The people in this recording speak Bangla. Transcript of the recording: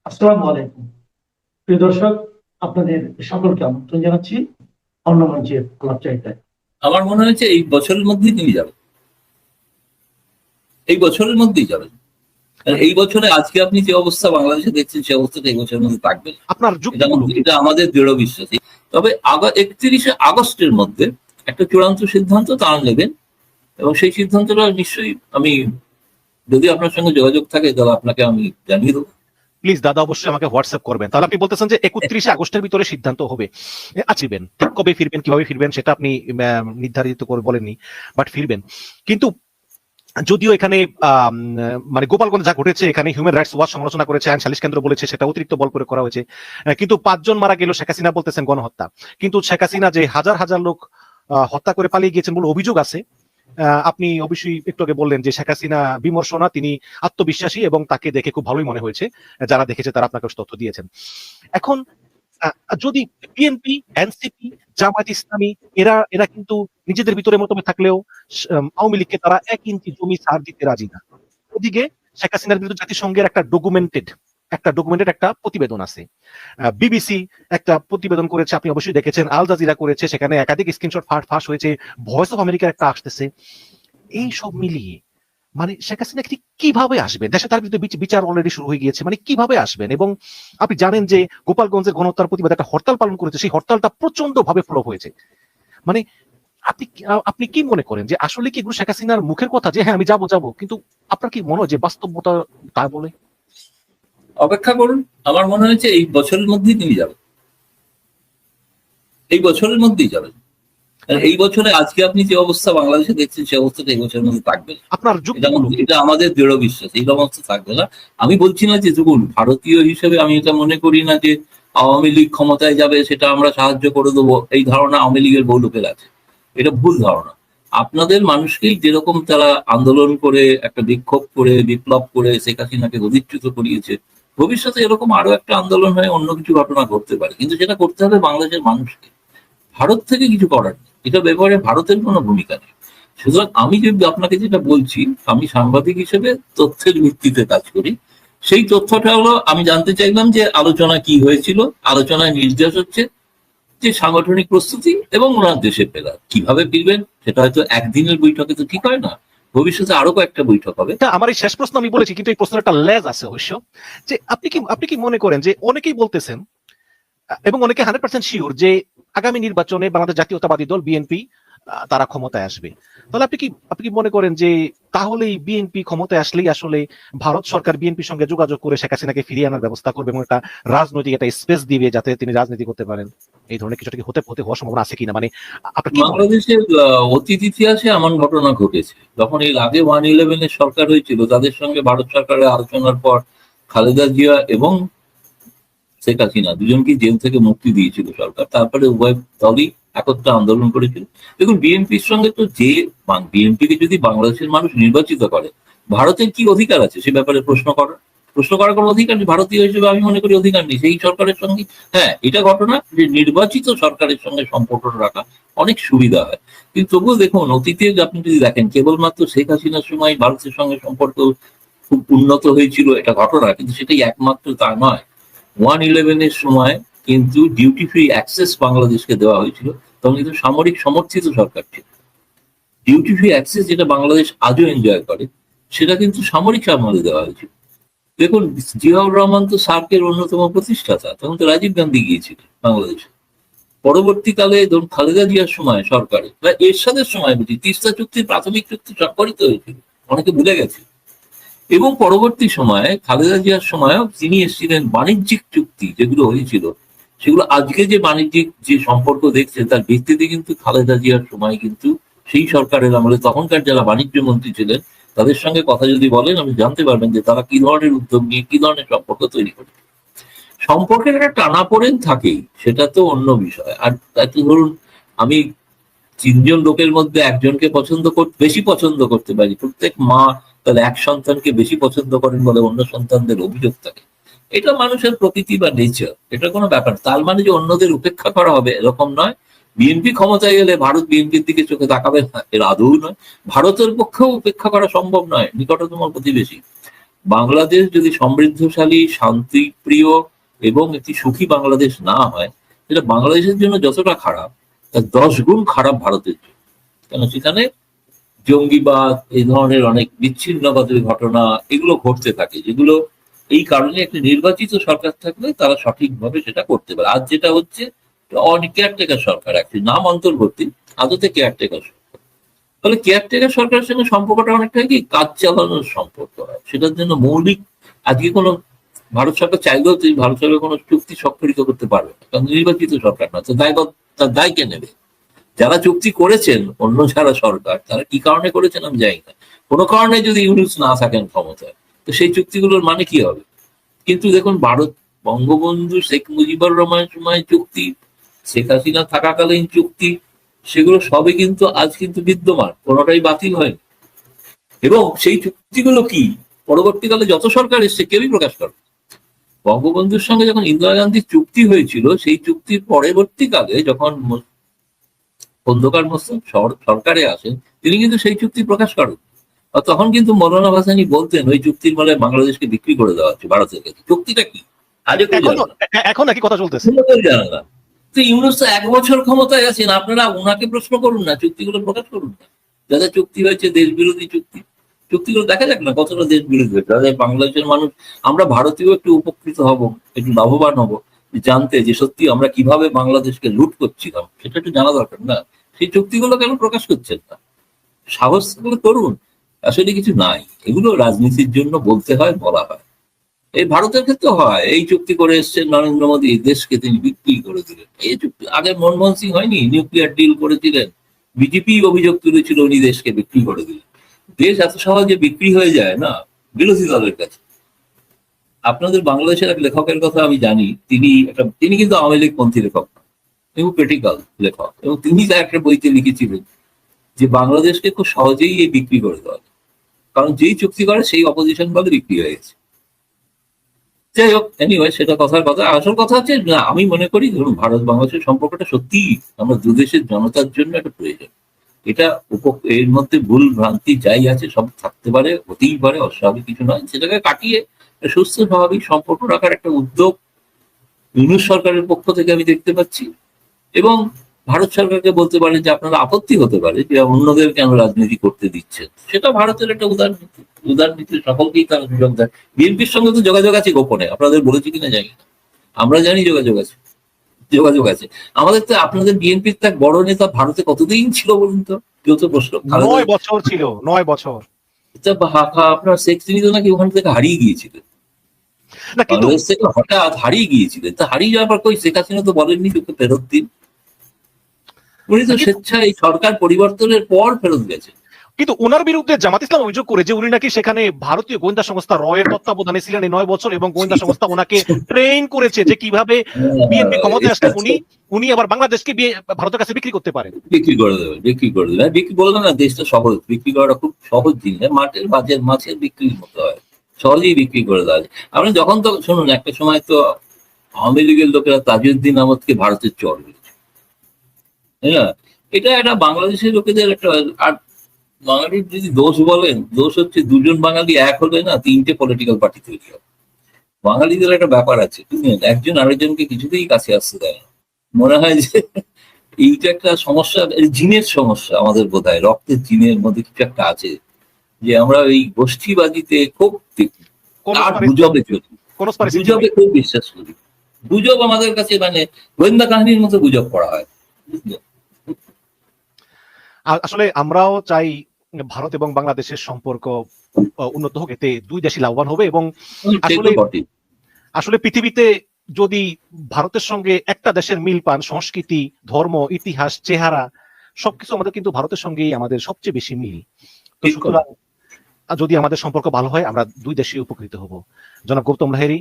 আসসালামু আলাইকুম। প্রিয় দর্শক, আপনাদের সকলকে আমন্ত্রণ জানাচ্ছি অন্য মঞ্চের আলাপচারিতায়। আমার মনে হয়েছে এই বছরের মধ্যেই তিনি যাবেন, এই বছরের মধ্যেই যাবেন। কারণ মানে এই বছরে আজকে আপনি যে অবস্থা বাংলাদেশে দেখছেন সে অবস্থাটা এই বছরের মধ্যে থাকবে না। আপনার এটা যুক্তিগুলো কি? এটা আমাদের দৃঢ় বিশ্বাস। তবে 31শে আগস্টের মধ্যে একটা চূড়ান্ত সিদ্ধান্ত তারা নেবেন, এবং সেই সিদ্ধান্তটা নিশ্চয়ই আমি, যদি আপনার সঙ্গে যোগাযোগ থাকে তাহলে আপনাকে আমি জানিয়ে দেবো। প্লিজ দাদা অবশ্যই আমাকে হোয়াটসঅ্যাপ করবেন। তাহলে আপনি বলতেছেন যে 31শে আগস্টের ভিতরে সিদ্ধান্ত হবে। আসবেন, ঠিক কবে ফিরবেন, কিভাবে ফিরবেন সেটা আপনি নির্ধারিত করে বলেননি, বাট ফিরবেন। কিন্তু যদিও এখানে মানে গোপালগঞ্জ যা ঘটেছে, এখানে হিউম্যান রাইটস ওয়াচ সমালোচনা করেছে, আইন সালিশ কেন্দ্র বলেছে সেটা অতিরিক্ত বল করে করা হয়েছে। কিন্তু 5 জন মারা গেল, শেখ হাসিনা বলতেছেন গণহত্যা। কিন্তু শেখ হাসিনা যে হাজার হাজার লোক হত্যা করে পালিয়ে গিয়েছেন বলে অভিযোগ আছে। আপনি অবশ্যই একটু আগে বললেন যে শেখ হাসিনা বিমর্ষ না, তিনি আত্মবিশ্বাসী এবং তাকে দেখে খুব ভালোই মনে হয়েছে। যারা দেখেছে তারা আপনাকে তথ্য দিয়েছেন। এখন যদি বিএনপি, এনসিপি, জামায়াত ইসলামী এরা এরা কিন্তু নিজেদের ভিতরে মতভেদ থাকলেও আওয়ামী লীগকে তারা 1 ইঞ্চি জমি ছাড় দিতে রাজি না। ওদিকে শেখ হাসিনার বিরুদ্ধে জাতিসংঘের একটা ডকুমেন্টেড একটা প্রতিবেদন আছে। বিবিসি একটা প্রতিবেদন করেছে, আপনি অবশ্যই দেখেছেন। আল জাজিরা করেছে, সেখানে একাধিক স্ক্রিনশট ফাঁস হয়েছে। ভয়েস অফ আমেরিকার একটা আসতেছে। এই সব মিলিয়ে মানে শেখ হাসিনা কিভাবে আসবেন? দেশে তার বিরুদ্ধে বিচার অলরেডি শুরু হয়ে গিয়েছে, মানে কিভাবে আসবেন? এবং আপনি জানেন যে গোপালগঞ্জের গণহত্যার প্রতিবাদে একটা হরতাল পালন করেছে, সেই হরতালটা প্রচন্ড ভাবে ফ্লপ হয়েছে। মানে আপনি আপনি কি মনে করেন যে আসলে কি এগুলো শেখ হাসিনার মুখের কথা যে হ্যাঁ আমি যাবো, কিন্তু আপনার কি মনে হয় যে বাস্তবতা তা বলে? অপেক্ষা করুন, আমার মনে হয়েছে এই বছরের মধ্যেই তিনি যাবেন, এই বছরের মধ্যেই যাবেন। কারণ মানে এই বছরে আজকে আপনি যে অবস্থা বাংলাদেশে দেখছেন সে অবস্থাটা এই বছরের মধ্যে থাকবে না। আপনার এটা যুক্তিগুলো কি? এটা আমাদের দৃঢ় বিশ্বাস, এই অবস্থা থাকবে না। আমি বলছি না যে দেখুন, ভারতীয় হিসেবে আমি এটা মনে করি না যে আওয়ামী লীগ ক্ষমতায় যাবে সেটা আমরা সাহায্য করে দেবো, এই ধারণা আওয়ামী লীগের বহু লোকের আছে। এটা ভুল ধারণা। আপনাদের মানুষকেই যেরকম তারা আন্দোলন করে, একটা বিক্ষোভ করে, বিপ্লব করে শেখ হাসিনাকে গদিচ্যুত করিয়েছে, ভবিষ্যতে এরকম আরো একটা আন্দোলন হয়ে অন্য কিছু ঘটনা ঘটতে পারে, কিন্তু সেটা করতে হবে বাংলাদেশের মানুষকে। ভারত থেকে কিছু করার নেই, এটা ব্যাপারে ভারতের কোনো ভূমিকা নেই। সুতরাং আমি যদি আপনাকে যেটা বলছি, আমি সাংবাদিক হিসেবে তথ্যের ভিত্তিতে কাজ করি। সেই তথ্যটা হলো, আমি জানতে চাইলাম যে আলোচনা কি হয়েছিল। আলোচনায় নির্দেশ হচ্ছে যে সাংগঠনিক প্রস্তুতি এবং ওনার দেশে ফেরা। কিভাবে ফিরবেন সেটা হয়তো একদিনের বৈঠকে তো ঠিক হয় না, ভবিষ্যতে আরো কয়েকটা বৈঠক হবে। এটা আমার এই শেষ প্রশ্ন আমি বলেছি, কিন্তু এই প্রশ্নের একটা লেজ আছে অবশ্য। যে আপনি কি মনে করেন যে অনেকেই বলতেছেন এবং অনেকে 100% শিওর যে আগামী নির্বাচনে বাংলাদেশ জাতীয়তাবাদী দল বিএনপি তারা ক্ষমতায় আসবে? তাহলে আপনি কি মনে করেন যে তাহলেই বিএনপি ক্ষমতায় আসলেই আসলে ভারত সরকার বিএনপির সঙ্গে যোগাযোগ করে শেখ হাসিনাকে ফিরিয়ে আনার ব্যবস্থা করবে এবং একটা রাজনৈতিক একটা স্পেস দিবে যাতে তিনি রাজনীতি করতে পারেন? এই ধরনের কিছুটা কি হতে হতে হওয়ার সম্ভাবনা আছে কিনা? মানে আপনার কি মনে হয়? বাংলাদেশের অতীত ইতিহাসে এমন ঘটনা ঘটেছে, যখন এর আগে 111-এর সরকার হয়েছিল, তাদের সঙ্গে ভারত সরকারের আলোচনার পর খালেদা জিয়া এবং শেখ হাসিনা দুজনকে জেল থেকে মুক্তি দিয়েছিল সরকার। তারপরে উভয় দলই একত্রে আন্দোলন করেছিল। দেখুন, বিএনপির সঙ্গে তো যে, বিএনপিকে যদি বাংলাদেশের মানুষ নির্বাচিত করে, ভারতের কি অধিকার আছে সে ব্যাপারে প্রশ্ন করার কোনো অধিকার নেই। ভারতীয় হিসেবে আমি মনে করি অধিকার নেই সেই সরকারের সঙ্গে। হ্যাঁ, এটা ঘটনা যে নির্বাচিত সরকারের সঙ্গে সম্পর্ক রাখা অনেক সুবিধা হয়, কিন্তু তবুও দেখুন, অতীতে আপনি যদি দেখেন, কেবলমাত্র শেখ হাসিনার সময় ভারতের সঙ্গে সম্পর্ক খুব উন্নত হয়েছিল, এটা ঘটনা, কিন্তু সেটাই একমাত্র তা নয়। 111-এর সময় কিন্তু ডিউটি ফ্রি অ্যাক্সেস বাংলাদেশকে দেওয়া হয়েছিল, তখন কিন্তু সামরিক সমর্থিত সরকার ছিল। ডিউটি ফ্রি অ্যাক্সেস যেটা বাংলাদেশ আজও এনজয় করে, সেটা কিন্তু সামরিক আমলে দেওয়া হয়েছিল। দেখুন, জিয়াউর রহমান তো সার্কের অন্যতম প্রতিষ্ঠাতা, তখন তো রাজীব গান্ধী গিয়েছিল বাংলাদেশে। পরবর্তীকালে ধরুন খালেদা জিয়ার সময় সরকারে বা এরশাদের সময় বুঝি তিস্তা চুক্তির প্রাথমিক চুক্তি স্বাক্ষরিত হয়েছিল, অনেকে ভুলে গেছে। এবং পরবর্তী সময়ে খালেদা জিয়ার সময়ও তিনি এসেছিলেন। বাণিজ্যিক চুক্তি যেগুলো হয়েছিল, সেগুলো আজকে যে বাণিজ্যিক যে সম্পর্ক দেখছে, তার ভিত্তিতে কিন্তু খালেদা জিয়ার সময় কিন্তু সেই সরকারের আমলে তখনকার যারা বাণিজ্য মন্ত্রী ছিলেন, তাদের সঙ্গে কথা যদি বলেন, আপনি জানতে পারবেন যে তারা কি ধরনের উদ্যোগ নিয়ে কি ধরনের সম্পর্ক তৈরি করে। সম্পর্কের একটা টানাপোড়েন থাকেই, সেটা তো অন্য বিষয়। আর তাতে ধরুন, আমি 3 জন লোকের মধ্যে একজনকে বেশি পছন্দ করতে পারি, প্রত্যেক মা তার এক সন্তানকে বেশি পছন্দ করেন বলে অন্য সন্তানদের অভিযোগ থাকে। এটা মানুষের প্রকৃতি বা নেচার, এটা কোনো ব্যাপার। তার মানে যে অন্যদের উপেক্ষা করা হবে এরকম নয়। বিএনপি ক্ষমতায় গেলে ভারত বিএনপির দিকে চোখে তাকাবে না, এর আদৌ নয়। ভারতের পক্ষেও উপেক্ষা করা সম্ভব নয়, নিকটতম প্রতিবেশী। বাংলাদেশ যদি সমৃদ্ধশালী, শান্তিপ্রিয় এবং একটি সুখী বাংলাদেশ না হয়, সেটা বাংলাদেশের জন্য যতটা খারাপ, তার 10 গুণ খারাপ ভারতের জন্য। কেন সেখানে জঙ্গিবাদ, এই ধরনের অনেক বিচ্ছিন্নবাদের ঘটনা এগুলো ঘটতে থাকে, যেগুলো এই কারণে একটি নির্বাচিত সরকার থাকলে তারা সঠিকভাবে সেটা করতে পারে। আজ যেটা হচ্ছে কেয়ারটেকার সরকার, একটি নাম অন্তর্বর্তী, আদতে কেয়ারটেকার সরকার। তাহলে কেয়ারটেকার সরকারের সঙ্গে সম্পর্কটা অনেকটা কি কাজ চালানোর সম্পর্ক হয়। সেটার জন্য মৌলিক আজকে কোনো ভারত সরকার চাইলেও ভারত সরকার কোনো চুক্তি স্বাক্ষরিত করতে পারবে না, কারণ নির্বাচিত সরকার না। তো তার দায় কে নেবে? যারা চুক্তি করেছেন, অন্য যারা সরকার, তারা কি কারণে করেছেন আমি জানি না। কোনো কারণে যদি ইউনুস না থাকেন ক্ষমতায়, তো সেই চুক্তিগুলোর মানে কি হবে? কিন্তু দেখুন, ভারত বঙ্গবন্ধু শেখ মুজিবুর রহমানের সময় চুক্তি, শেখ হাসিনা থাকাকালীন চুক্তি, সেগুলো সবই কিন্তু আজ কিন্তু বিদ্যমান, কোনোটাই বাতিল হয়নি। এবং সেই চুক্তিগুলো কি পরবর্তীকালে যত সরকার এসছে কেউই প্রকাশ করে। বঙ্গবন্ধুর সঙ্গে যখন ইন্দিরা গান্ধীর চুক্তি হয়েছিল, সেই চুক্তির পরবর্তীকালে যখন খন্দকার মোস্তফা সরকারে আসেন, তিনি কিন্তু সেই চুক্তি প্রকাশ করেন। আর তখন কিন্তু মৌলানা ভাসানী বলতেন ওই চুক্তির বলে বাংলাদেশকে বিক্রি করে দেওয়া হচ্ছে ভারতের কাছে। চুক্তিটা কি আজও কেউ জানে না, এখন নাকি কথা চলতেছে, কেউ জানে না। তো ইউনুস তো 1 বছর ক্ষমতায় আছেন, আপনারা ওনাকে প্রশ্ন করুন না, চুক্তিগুলো প্রকাশ করুন না। যাদের চুক্তি হয়েছে দেশ বিরোধী চুক্তি, চুক্তিগুলো দেখা যাক না কতটা দেশ বিরোধী হয়েছে। তাদের বাংলাদেশের মানুষ, আমরা ভারতীয় একটু উপকৃত হব, একটু লাভবান হব জানতে যে সত্যি আমরা কিভাবে বাংলাদেশকে লুট করছিলাম, সেটা একটু জানা দরকার না? সেই চুক্তিগুলো কেন প্রকাশ করছেন না? সাহস করে করুন। আসলে কিছু নাই, এগুলো রাজনীতির জন্য বলতে হয়, বলা হয়। এই ভারতের ক্ষেত্রে হয়, এই চুক্তি করে এসছেন নরেন্দ্র মোদী, দেশকে তিনি বিক্রি করে দিলেন। এই চুক্তি আগে মনমোহন সিং হয়নি, নিউক্লিয়ার ডিল করেছিলেন, বিজেপি অভিযোগ তুলেছিল উনি দেশকে বিক্রি করে দিলেন। দেশ এত সহজে বিক্রি হয়ে যায় না বিরোধী দলের কাছে। আপনাদের বাংলাদেশের এক লেখকের কথা আমি জানি, তিনি কিন্তু আওয়ামী লীগ পন্থী লেখক, এবং ক্রিটিক্যাল লেখক, এবং তিনি তার একটা বইতে লিখেছিলেন যে বাংলাদেশকে খুব সহজেই এই বিক্রি করে দেওয়া, কারণ যেই চুক্তি করে সেই অপোজিশন বলে বিক্রি হয়ে গেছে। যাই হোক, এনিওয়ে, সেটা কথার কথা। আসল কথা হচ্ছে না, আমি মনে করি ধরুন ভারত বাংলাদেশের সম্পর্কটা সত্যি আমরা দুদেশের জনতার জন্য একটা প্রয়োজন। এটা এর মধ্যে ভুল ভ্রান্তি যাই আছে সব থাকতে পারে, হতেই পারে, অস্বাভাবিক কিছু নয়। সেটাকে কাটিয়ে সুস্থ স্বাভাবিক সম্পর্ক রাখার একটা উদ্যোগ ইউনুস সরকারের পক্ষ থেকে আমি দেখতে পাচ্ছি। এবং ভারত সরকারকে বলতে পারেন যে আপনারা আপত্তি হতে পারে যে অন্যদের কেন রাজনীতি করতে দিচ্ছেন, সেটা ভারতের একটা উদারনীতি, সকলকেই তারা সুযোগ দেয়। বিএনপির সঙ্গে তো যোগাযোগ আছে গোপনে, আপনাদের বলেছি কিনা জানি না, আমরা জানি যোগাযোগ আছে আমাদের। তো আপনাদের বিএনপির তো এক বড় নেতা ভারতে কতদিন ছিল বলুন তো? কেউ তো প্রশ্ন, 9 বছর ছিল, 9 বছর। আপনার শেখ তিনি তো নাকি ওখান থেকে হারিয়ে গিয়েছিলেন, না কিন্তু বাংলাদেশ থেকে হঠাৎ হারিয়ে গিয়েছিলেন। তা হারিয়ে যাওয়ার পর কই শেখ হাসিনা তো বলেননি তোকে ফেরত দিন, উনি তো স্বেচ্ছায় এই সরকার পরিবর্তনের পর ফেরত গেছে। কিন্তু ওনার বিরুদ্ধে জামাত ইসলাম অভিযোগ করে যে উনি নাকি সেখানে ভারতীয় গোয়েন্দা সংস্থা রয়ের তত্ত্বাবধানে ছিলেন এই 9 বছর, এবং গোয়েন্দা সংস্থা ওনাকে ট্রেন করেছে যে কিভাবে বিএনপি ক্ষমতায় আসলে উনি আবার বাংলাদেশকে ভারতের কাছে বিক্রি করতে পারেন, বিক্রি করে দেবেন। বিক্রি বললাম না, দেশটা সহজ, বিক্রি করাটা খুব সহজ জিনিস। মাছের বিক্রির মতো হয়, সহজেই বিক্রি করে দেওয়া যায়। আপনি যখন তো শুনুন, একটা সময় তো আওয়ামী লীগের লোকেরা তাজউদ্দিন আহমদকে ভারতের চর বলেছে, তাই না? এটা একটা বাংলাদেশের লোকেদের একটা, আর বাঙালির যদি দোষ বলেন, দোষ হচ্ছে দুজন বাঙালি এক হলে না 3টে পলিটিক্যাল পার্টি তৈরি হবে। বাঙালিদের একটা ব্যাপার আছে, বুঝলেন, একজন আরেকজনকে কিছুতেই কাছে আসতে দেয় না। মনে হয় যে এইটা একটা সমস্যা, জিনের সমস্যা আমাদের বোধহয়, রক্তের জিনের মধ্যে কিছু একটা আছে, যে আমরা ওই গোষ্ঠীবাজিতে খুব আর গুজবে চলি, গুজবে খুব বিশ্বাস করি। গুজব আমাদের কাছে মানে গোয়েন্দা কাহিনীর মতো গুজব করা হয়, বুঝলেন। আসলে আমরাও চাই ভারত এবং বাংলাদেশের সম্পর্ক উন্নত হোক, এতে দুই দেশই লাভবান হবে। এবং আসলে পৃথিবীতে যদি ভারতের সঙ্গে একটা দেশের মিল পান, সংস্কৃতি, ধর্ম, ইতিহাস, চেহারা, সবকিছু আমাদের কিন্তু ভারতের সঙ্গেই আমাদের সবচেয়ে বেশি মিল। তো সুতরাং যদি আমাদের সম্পর্ক ভালো হয়, আমরা দুই দেশই উপকৃত হব। জনাব গৌতম লাহিড়ী,